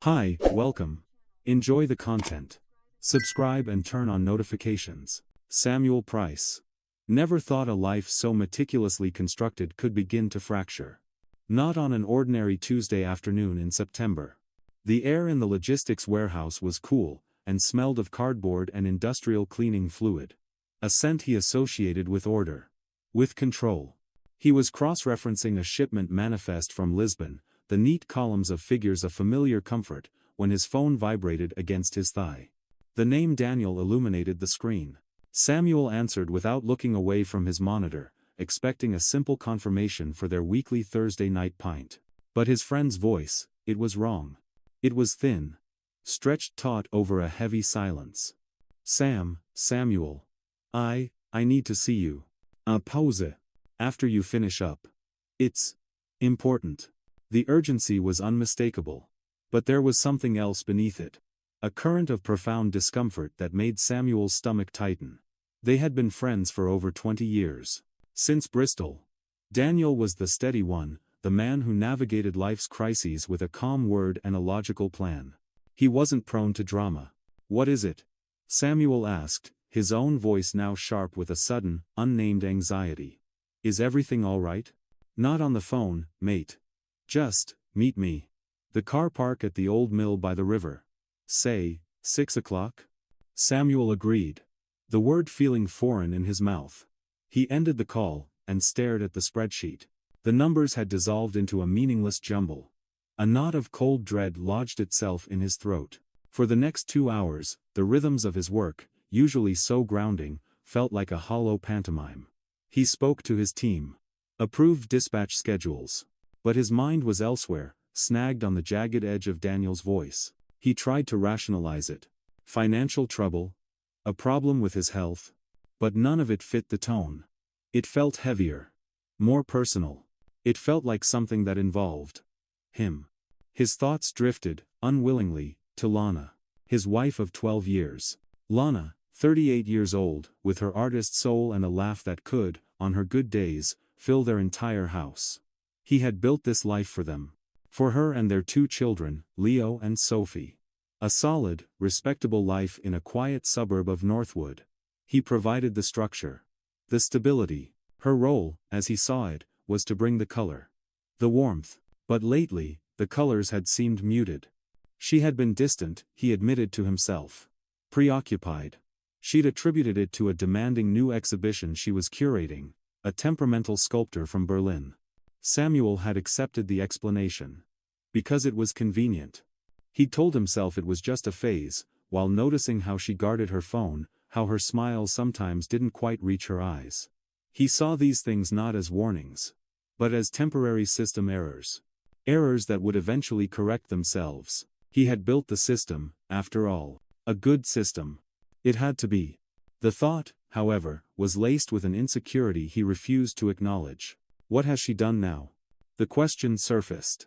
Hi, welcome. Enjoy the content. Subscribe and turn on notifications. Samuel Price. Never thought a life so meticulously constructed could begin to fracture. Not on an ordinary Tuesday afternoon in September. The air in the logistics warehouse was cool, and smelled of cardboard and industrial cleaning fluid. A scent he associated with order. With control. He was cross-referencing a shipment manifest from Lisbon, the neat columns of figures a familiar comfort, when his phone vibrated against his thigh. The name Daniel illuminated the screen. Samuel answered without looking away from his monitor, expecting a simple confirmation for their weekly Thursday night pint. But his friend's voice, it was wrong. It was thin. Stretched taut over a heavy silence. Samuel. I need to see you. Pause. After you finish up. It's important. The urgency was unmistakable. But there was something else beneath it. A current of profound discomfort that made Samuel's stomach tighten. They had been friends for over 20 years. Since Bristol. Daniel was the steady one, the man who navigated life's crises with a calm word and a logical plan. He wasn't prone to drama. What is it? Samuel asked, his own voice now sharp with a sudden, unnamed anxiety. Is everything all right? Not on the phone, mate. Just, meet me. The car park at the old mill by the river. Say, 6 o'clock? Samuel agreed. The word feeling foreign in his mouth. He ended the call, and stared at the spreadsheet. The numbers had dissolved into a meaningless jumble. A knot of cold dread lodged itself in his throat. For the next 2 hours, the rhythms of his work, usually so grounding, felt like a hollow pantomime. He spoke to his team. Approved dispatch schedules. But his mind was elsewhere, snagged on the jagged edge of Daniel's voice. He tried to rationalize it. Financial trouble? A problem with his health? But none of it fit the tone. It felt heavier. More personal. It felt like something that involved him. His thoughts drifted, unwillingly, to Lana. His wife of 12 years. Lana, 38 years old, with her artist soul and a laugh that could, on her good days, fill their entire house. He had built this life for them. For her and their 2 children, Leo and Sophie. A solid, respectable life in a quiet suburb of Northwood. He provided the structure. The stability. Her role, as he saw it, was to bring the color. The warmth. But lately, the colors had seemed muted. She had been distant, he admitted to himself. Preoccupied. She'd attributed it to a demanding new exhibition she was curating, a temperamental sculptor from Berlin. Samuel had accepted the explanation. Because it was convenient. He'd told himself it was just a phase, while noticing how she guarded her phone, how her smile sometimes didn't quite reach her eyes. He saw these things not as warnings, but as temporary system errors. Errors that would eventually correct themselves. He had built the system, after all. A good system. It had to be. The thought, however, was laced with an insecurity he refused to acknowledge. What has she done now? The question surfaced.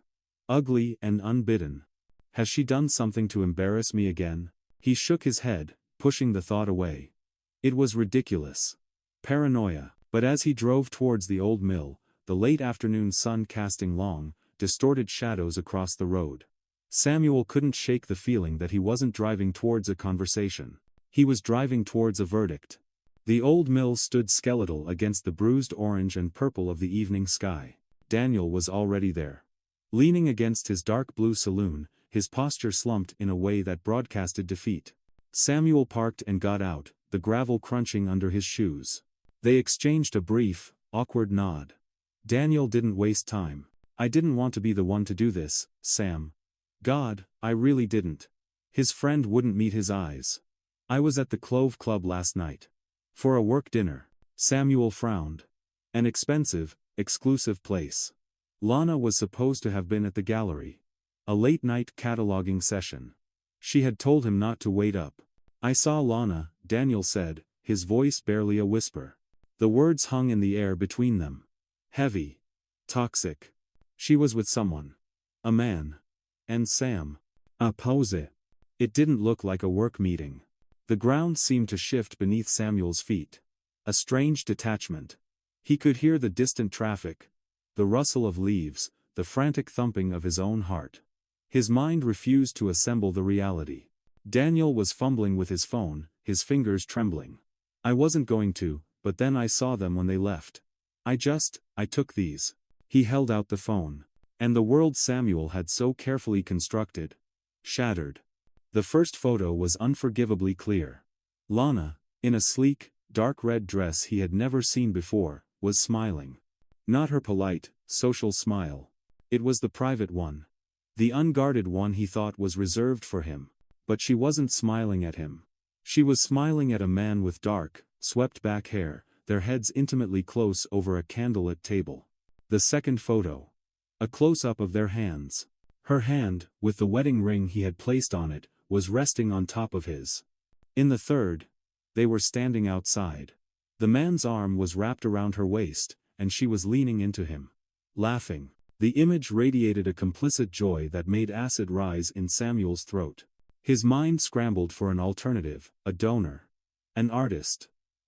Ugly and unbidden. Has she done something to embarrass me again? He shook his head, pushing the thought away. It was ridiculous. Paranoia. But as he drove towards the old mill, the late afternoon sun casting long, distorted shadows across the road, Samuel couldn't shake the feeling that he wasn't driving towards a conversation. He was driving towards a verdict. The old mill stood skeletal against the bruised orange and purple of the evening sky. Daniel was already there. Leaning against his dark blue saloon, his posture slumped in a way that broadcasted defeat. Samuel parked and got out, the gravel crunching under his shoes. They exchanged a brief, awkward nod. Daniel didn't waste time. I didn't want to be the one to do this, Sam. God, I really didn't. His friend wouldn't meet his eyes. I was at the Clove Club last night. For a work dinner. Samuel frowned. An expensive, exclusive place. Lana was supposed to have been at the gallery. A late-night cataloging session. She had told him not to wait up. I saw Lana, Daniel said, his voice barely a whisper. The words hung in the air between them. Heavy. Toxic. She was with someone. A man. And Sam. Pause. It didn't look like a work meeting. The ground seemed to shift beneath Samuel's feet. A strange detachment. He could hear the distant traffic, the rustle of leaves, the frantic thumping of his own heart. His mind refused to assemble the reality. Daniel was fumbling with his phone, his fingers trembling. I wasn't going to, but then I saw them when they left. I took these. He held out the phone. And the world Samuel had so carefully constructed shattered. The first photo was unforgivably clear. Lana, in a sleek, dark red dress he had never seen before, was smiling. Not her polite, social smile. It was the private one. The unguarded one he thought was reserved for him. But she wasn't smiling at him. She was smiling at a man with dark, swept-back hair, their heads intimately close over a candlelit table. The second photo. A close-up of their hands. Her hand, with the wedding ring he had placed on it, was resting on top of his. In the third, they were standing outside. The man's arm was wrapped around her waist, and she was leaning into him. Laughing. The image radiated a complicit joy that made acid rise in Samuel's throat. His mind scrambled for an alternative, a donor. An artist.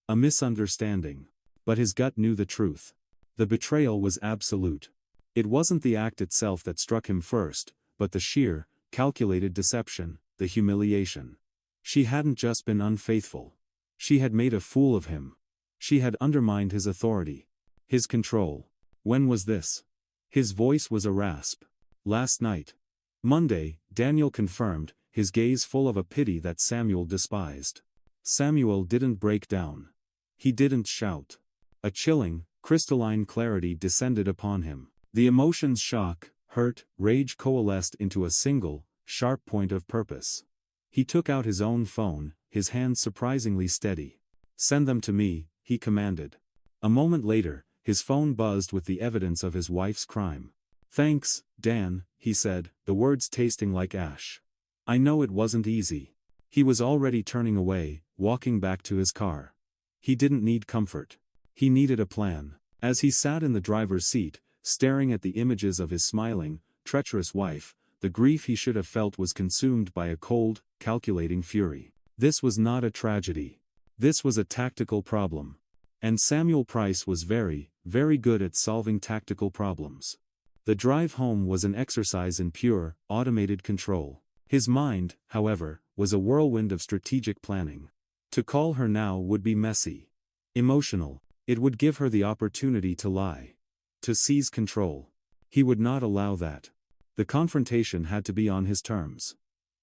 A misunderstanding. But his gut knew the truth. The betrayal was absolute. It wasn't the act itself that struck him first, but the sheer, calculated deception, the humiliation. She hadn't just been unfaithful. She had made a fool of him. She had undermined his authority. His control. When was this? His voice was a rasp. Last night. Monday, Daniel confirmed, his gaze full of a pity that Samuel despised. Samuel didn't break down. He didn't shout. A chilling, crystalline clarity descended upon him. The emotions shock, hurt, rage coalesced into a single, sharp point of purpose. He took out his own phone, his hands surprisingly steady. "Send them to me," he commanded. A moment later, his phone buzzed with the evidence of his wife's crime. "Thanks, Dan," he said, the words tasting like ash. "I know it wasn't easy." He was already turning away, walking back to his car. He didn't need comfort. He needed a plan. As he sat in the driver's seat, staring at the images of his smiling, treacherous wife, the grief he should have felt was consumed by a cold, calculating fury. This was not a tragedy. This was a tactical problem. And Samuel Price was very, very good at solving tactical problems. The drive home was an exercise in pure, automated control. His mind, however, was a whirlwind of strategic planning. To call her now would be messy. Emotional. It would give her the opportunity to lie. To seize control. He would not allow that. The confrontation had to be on his terms.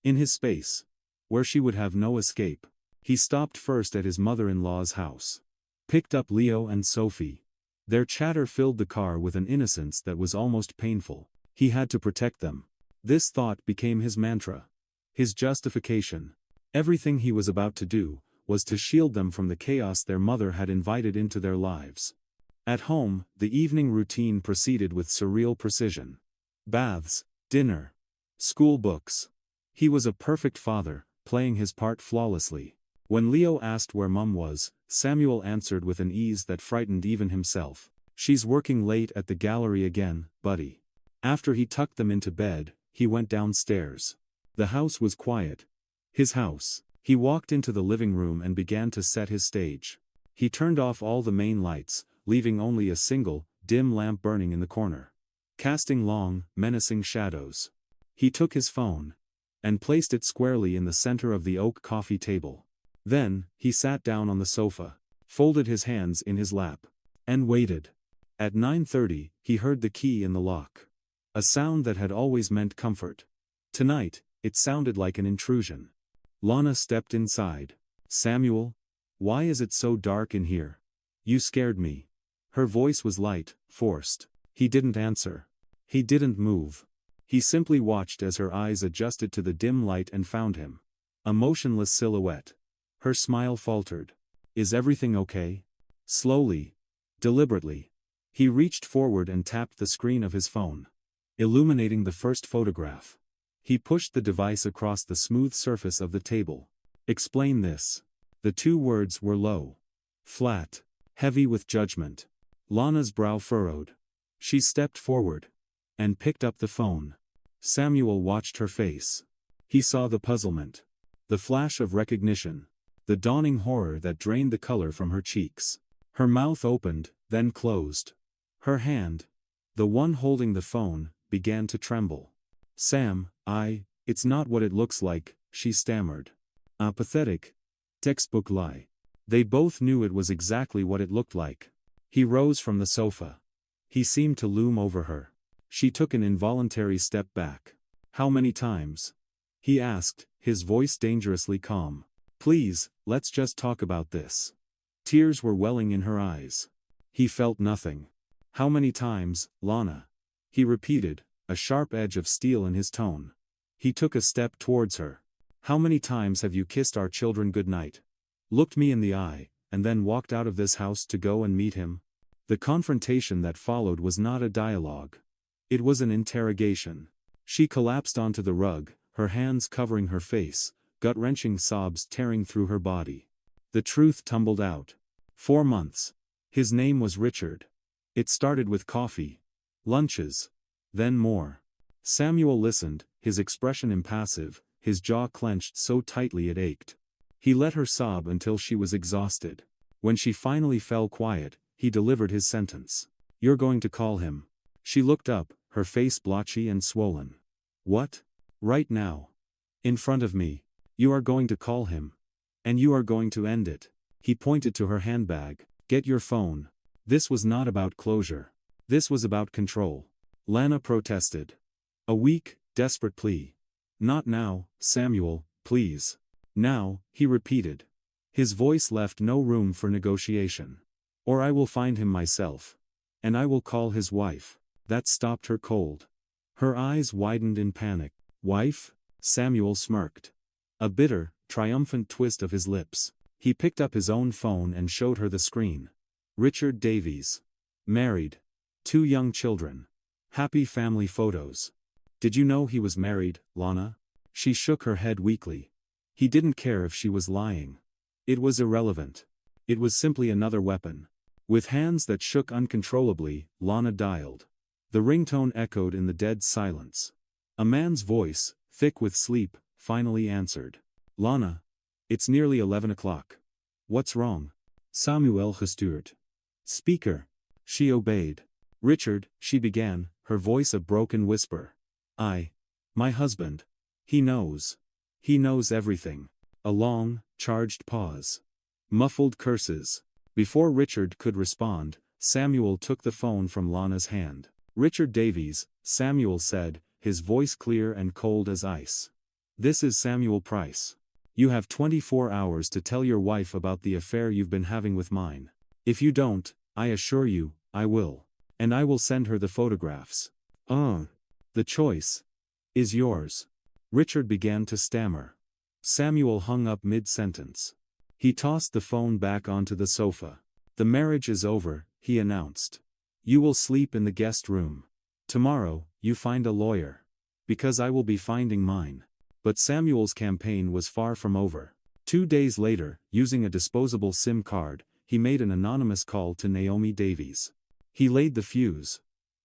In his space. Where she would have no escape. He stopped first at his mother-in-law's house. Picked up Leo and Sophie. Their chatter filled the car with an innocence that was almost painful. He had to protect them. This thought became his mantra. His justification. Everything he was about to do was to shield them from the chaos their mother had invited into their lives. At home, the evening routine proceeded with surreal precision. Baths, dinner, school books. He was a perfect father, playing his part flawlessly. When Leo asked where Mum was, Samuel answered with an ease that frightened even himself. "She's working late at the gallery again, buddy." After he tucked them into bed, he went downstairs. The house was quiet. His house. He walked into the living room and began to set his stage. He turned off all the main lights, leaving only a single, dim lamp burning in the corner. Casting long, menacing shadows. He took his phone. And placed it squarely in the center of the oak coffee table. Then, he sat down on the sofa, folded his hands in his lap, and waited. At 9:30, he heard the key in the lock. A sound that had always meant comfort. Tonight, it sounded like an intrusion. Lana stepped inside. "Samuel? Why is it so dark in here? You scared me." Her voice was light, forced. He didn't answer. He didn't move. He simply watched as her eyes adjusted to the dim light and found him. A motionless silhouette. Her smile faltered. "Is everything okay?" Slowly. Deliberately. He reached forward and tapped the screen of his phone. Illuminating the first photograph. He pushed the device across the smooth surface of the table. "Explain this." The two words were low. Flat. Heavy with judgment. Lana's brow furrowed. She stepped forward. And picked up the phone. Samuel watched her face. He saw the puzzlement. The flash of recognition. The dawning horror that drained the color from her cheeks. Her mouth opened, then closed. Her hand, the one holding the phone, began to tremble. "Sam, It's not what it looks like, she stammered. A pathetic. Textbook lie. They both knew it was exactly what it looked like. He rose from the sofa. He seemed to loom over her. She took an involuntary step back. How many times? He asked, his voice dangerously calm. Please, let's just talk about this. Tears were welling in her eyes. He felt nothing. How many times, Lana? He repeated, a sharp edge of steel in his tone. He took a step towards her. How many times have you kissed our children goodnight? Looked me in the eye, and then walked out of this house to go and meet him? The confrontation that followed was not a dialogue. It was an interrogation. She collapsed onto the rug, her hands covering her face, gut-wrenching sobs tearing through her body. The truth tumbled out. 4 months. His name was Richard. It started with coffee. Lunches. Then more. Samuel listened, his expression impassive, his jaw clenched so tightly it ached. He let her sob until she was exhausted. When she finally fell quiet, he delivered his sentence. You're going to call him. She looked up, her face blotchy and swollen. What? Right now. In front of me. You are going to call him. And you are going to end it. He pointed to her handbag. Get your phone. This was not about closure. This was about control. Lana protested. A weak, desperate plea. Not now, Samuel, please. Now, he repeated. His voice left no room for negotiation. Or I will find him myself. And I will call his wife. That stopped her cold. Her eyes widened in panic. Wife? Samuel smirked. A bitter, triumphant twist of his lips. He picked up his own phone and showed her the screen. Richard Davies. Married. 2 young children. Happy family photos. Did you know he was married, Lana? She shook her head weakly. He didn't care if she was lying. It was irrelevant. It was simply another weapon. With hands that shook uncontrollably, Lana dialed. The ringtone echoed in the dead silence. A man's voice, thick with sleep, finally answered. Lana. It's nearly 11 o'clock. What's wrong? Samuel gestuurd. Speaker. She obeyed. Richard, she began, her voice a broken whisper. My husband. He knows. He knows everything. A long, charged pause. Muffled curses. Before Richard could respond, Samuel took the phone from Lana's hand. Richard Davies, Samuel said, his voice clear and cold as ice. This is Samuel Price. You have 24 hours to tell your wife about the affair you've been having with mine. If you don't, I assure you, I will. And I will send her the photographs. The choice is yours. Richard began to stammer. Samuel hung up mid-sentence. He tossed the phone back onto the sofa. The marriage is over, he announced. You will sleep in the guest room. Tomorrow, you find a lawyer. Because I will be finding mine. But Samuel's campaign was far from over. 2 days later, using a disposable SIM card, he made an anonymous call to Naomi Davies. He laid the fuse.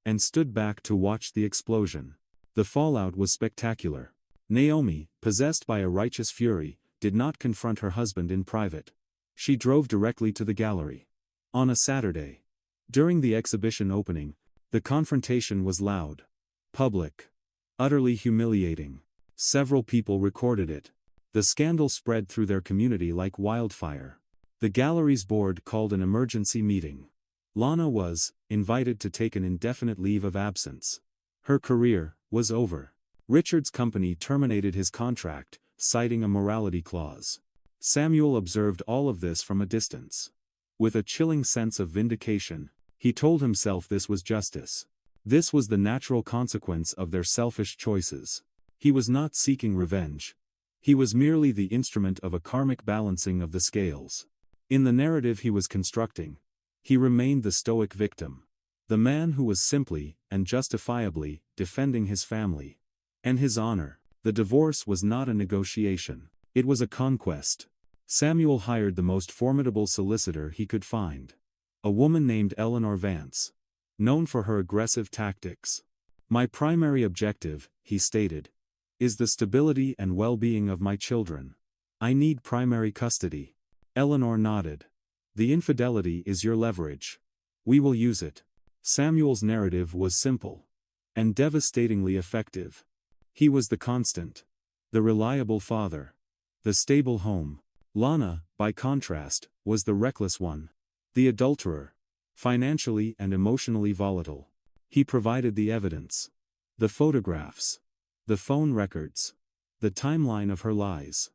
And stood back to watch the explosion. The fallout was spectacular. Naomi, possessed by a righteous fury, did not confront her husband in private. She drove directly to the gallery. On a Saturday. During the exhibition opening, the confrontation was loud. Public. Utterly humiliating. Several people recorded it. The scandal spread through their community like wildfire. The gallery's board called an emergency meeting. Lana was invited to take an indefinite leave of absence. Her career was over. Richard's company terminated his contract, citing a morality clause. Samuel observed all of this from a distance. With a chilling sense of vindication, he told himself this was justice. This was the natural consequence of their selfish choices. He was not seeking revenge. He was merely the instrument of a karmic balancing of the scales. In the narrative he was constructing, he remained the stoic victim. The man who was simply, and justifiably, defending his family. And his honor. The divorce was not a negotiation. It was a conquest. Samuel hired the most formidable solicitor he could find. A woman named Eleanor Vance. Known for her aggressive tactics. My primary objective, he stated, is the stability and well-being of my children. I need primary custody. Eleanor nodded. The infidelity is your leverage. We will use it. Samuel's narrative was simple. And devastatingly effective. He was the constant. The reliable father. The stable home. Lana, by contrast, was the reckless one. The adulterer. Financially and emotionally volatile. He provided the evidence. The photographs. The phone records. The timeline of her lies.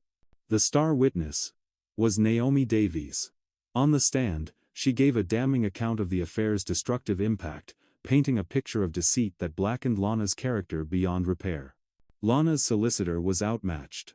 The star witness was Naomi Davies. On the stand, she gave a damning account of the affair's destructive impact, painting a picture of deceit that blackened Lana's character beyond repair. Lana's solicitor was outmatched.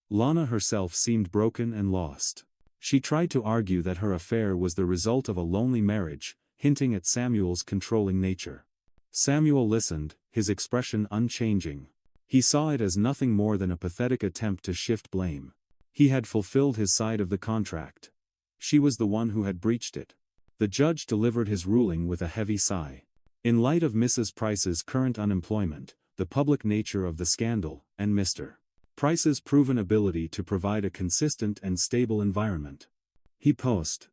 Lana herself seemed broken and lost. She tried to argue that her affair was the result of a lonely marriage, hinting at Samuel's controlling nature. Samuel listened, his expression unchanging. He saw it as nothing more than a pathetic attempt to shift blame. He had fulfilled his side of the contract. She was the one who had breached it. The judge delivered his ruling with a heavy sigh. In light of Mrs. Price's current unemployment, the public nature of the scandal, and Mr. Price's proven ability to provide a consistent and stable environment. He post.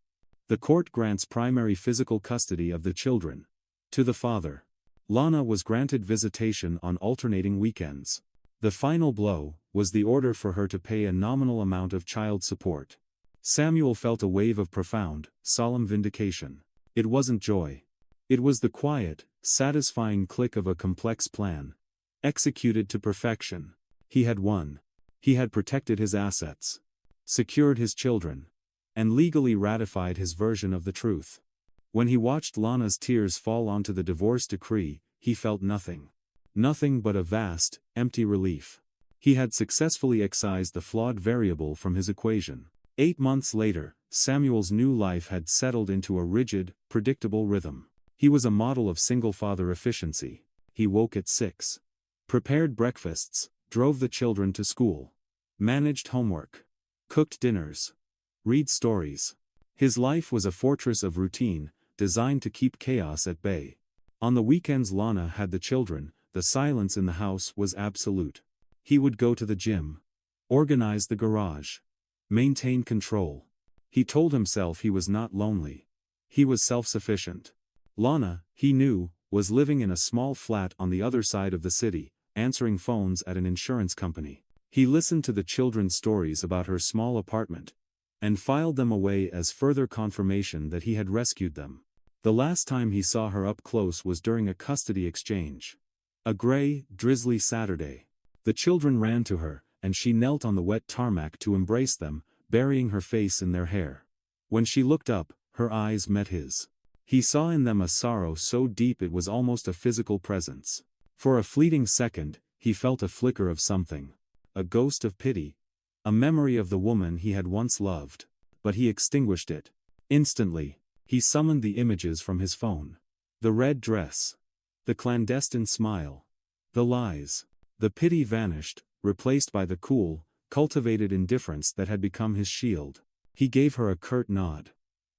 The court grants primary physical custody of the children to the father. Lana was granted visitation on alternating weekends. The final blow was the order for her to pay a nominal amount of child support. Samuel felt a wave of profound, solemn vindication. It wasn't joy. It was the quiet, satisfying click of a complex plan. Executed to perfection. He had won. He had protected his assets. Secured his children. And legally ratified his version of the truth. When he watched Lana's tears fall onto the divorce decree, he felt nothing. Nothing but a vast, empty relief. He had successfully excised the flawed variable from his equation. 8 months later, Samuel's new life had settled into a rigid, predictable rhythm. He was a model of single-father efficiency. He woke at 6. Prepared breakfasts, drove the children to school. Managed homework. Cooked dinners. Read stories. His life was a fortress of routine, designed to keep chaos at bay. On the weekends Lana had the children, the silence in the house was absolute. He would go to the gym. Organize the garage. Maintain control. He told himself he was not lonely. He was self-sufficient. Lana, he knew, was living in a small flat on the other side of the city, answering phones at an insurance company. He listened to the children's stories about her small apartment, and filed them away as further confirmation that he had rescued them. The last time he saw her up close was during a custody exchange. A gray, drizzly Saturday. The children ran to her, and she knelt on the wet tarmac to embrace them, burying her face in their hair. When she looked up, her eyes met his. He saw in them a sorrow so deep it was almost a physical presence. For a fleeting second, he felt a flicker of something. A ghost of pity. A memory of the woman he had once loved. But he extinguished it. Instantly, he summoned the images from his phone. The red dress. The clandestine smile. The lies. The pity vanished, replaced by the cool, cultivated indifference that had become his shield. He gave her a curt nod.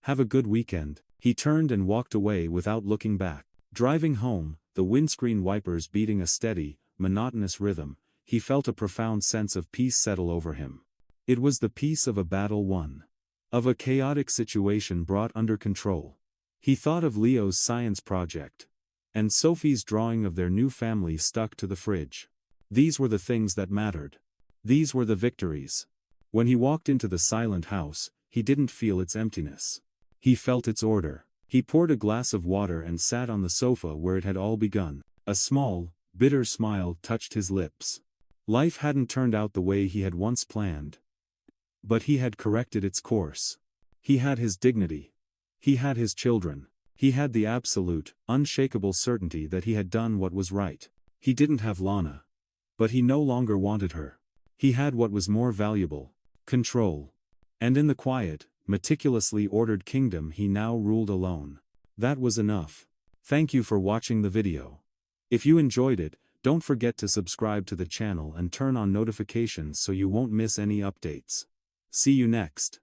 Have a good weekend. He turned and walked away without looking back. Driving home, the windscreen wipers beating a steady, monotonous rhythm, he felt a profound sense of peace settle over him. It was the peace of a battle won. Of a chaotic situation brought under control. He thought of Leo's science project. And Sophie's drawing of their new family stuck to the fridge. These were the things that mattered. These were the victories. When he walked into the silent house, he didn't feel its emptiness. He felt its order. He poured a glass of water and sat on the sofa where it had all begun. A small, bitter smile touched his lips. Life hadn't turned out the way he had once planned. But he had corrected its course. He had his dignity. He had his children. He had the absolute, unshakable certainty that he had done what was right. He didn't have Lana. But he no longer wanted her. He had what was more valuable: control. And in the quiet, meticulously ordered kingdom he now ruled alone. That was enough. Thank you for watching the video. If you enjoyed it, don't forget to subscribe to the channel and turn on notifications so you won't miss any updates. See you next.